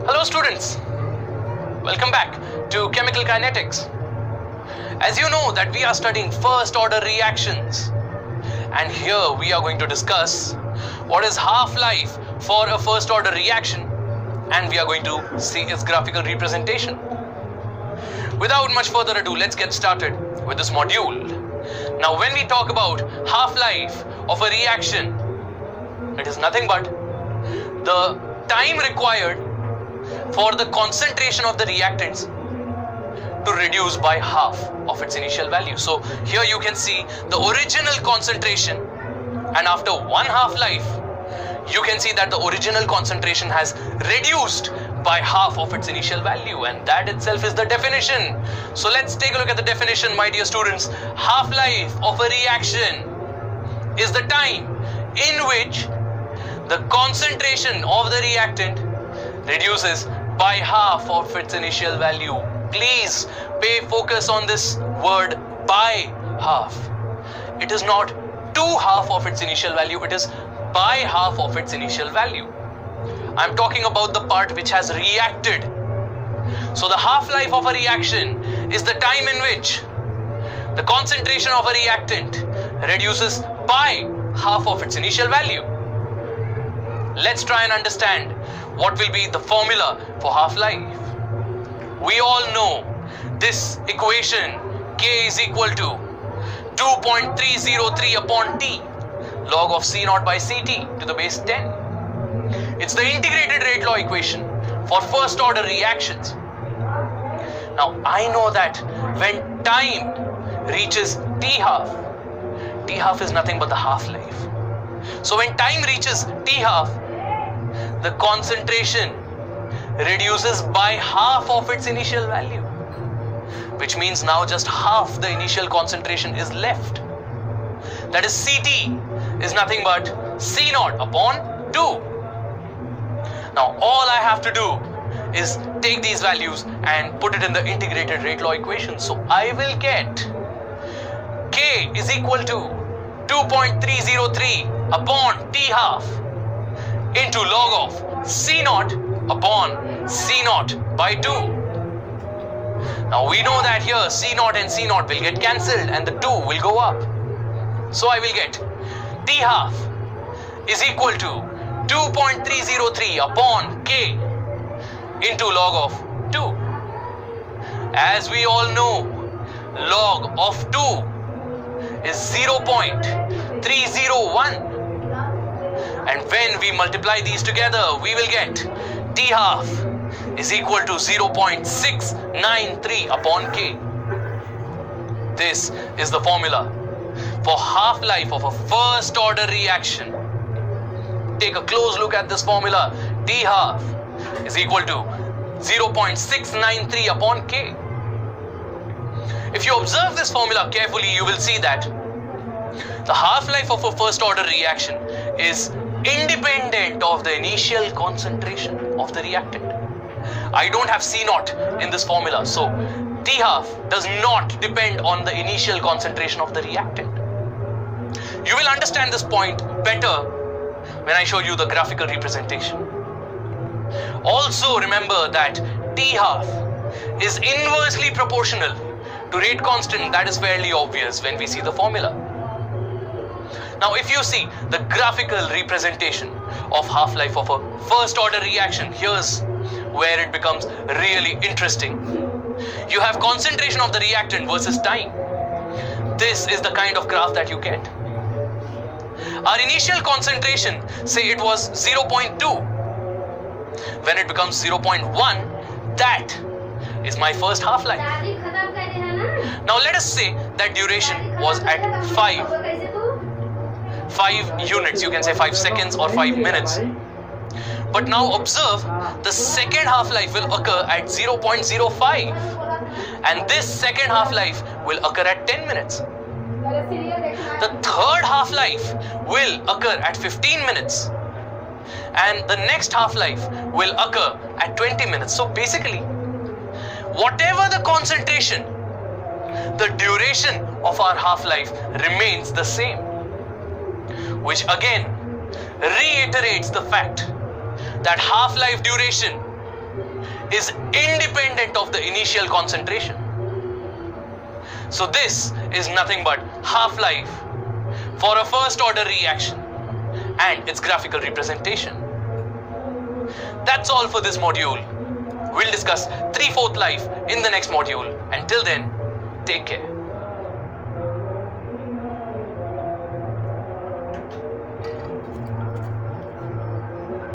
Hello students, welcome back to Chemical Kinetics. As you know that we are studying first order reactions, and here we are going to discuss what is half-life for a first order reaction, and we are going to see its graphical representation. Without much further ado, let's get started with this module. Now when we talk about half-life of a reaction, it is nothing but the time required for the concentration of the reactants to reduce by half of its initial value. So here you can see the original concentration, and after one half-life you can see that the original concentration has reduced by half of its initial value, and that itself is the definition. So let's take a look at the definition, my dear students. Half-life of a reaction is the time in which the concentration of the reactant reduces by half of its initial value. Please pay focus on this word, by half. It is not to half of its initial value, it is by half of its initial value. I'm talking about the part which has reacted. So the half-life of a reaction is the time in which the concentration of a reactant reduces by half of its initial value. Let's try and understand what will be the formula for half-life. We all know this equation, K is equal to 2.303 upon T log of C0 by Ct to the base 10. It's the integrated rate law equation for first order reactions. Now I know that when time reaches T half is nothing but the half-life. So when time reaches T half, the concentration reduces by half of its initial value, which means now just half the initial concentration is left. That is, Ct is nothing but C0 upon 2. Now all I have to do is take these values and put it in the integrated rate law equation. So I will get K is equal to 2.303 upon T half into log of C0 upon C0 by 2. Now we know that here C0 and C0 will get cancelled and the 2 will go up. So I will get T half is equal to 2.303 upon K into log of 2. As we all know, log of 2 is 0.301. And when we multiply these together, we will get T half is equal to 0.693 upon K. This is the formula for half-life of a first order reaction. Take a close look at this formula. T half is equal to 0.693 upon K. If you observe this formula carefully, you will see that the half-life of a first order reaction is independent of the initial concentration of the reactant. I don't have C0 in this formula, so T half does not depend on the initial concentration of the reactant. You will understand this point better when I show you the graphical representation. Also remember that T half is inversely proportional to rate constant. That is fairly obvious when we see the formula. Now if you see the graphical representation of half-life of a first order reaction, here's where it becomes really interesting. You have concentration of the reactant versus time. This is the kind of graph that you get. Our initial concentration, say it was 0.2. When it becomes 0.1, that is my first half-life. Now let us say that duration was at 5 units, you can say 5 seconds or 5 minutes. But now observe, the second half-life will occur at 0.05, and this second half-life will occur at 10 minutes. The third half-life will occur at 15 minutes, and the next half-life will occur at 20 minutes. So basically, whatever the concentration, the duration of our half-life remains the same, which again reiterates the fact that half-life duration is independent of the initial concentration. So this is nothing but half-life for a first order reaction and its graphical representation. That's all for this module. We'll discuss 3/4 life in the next module. Until then, take care.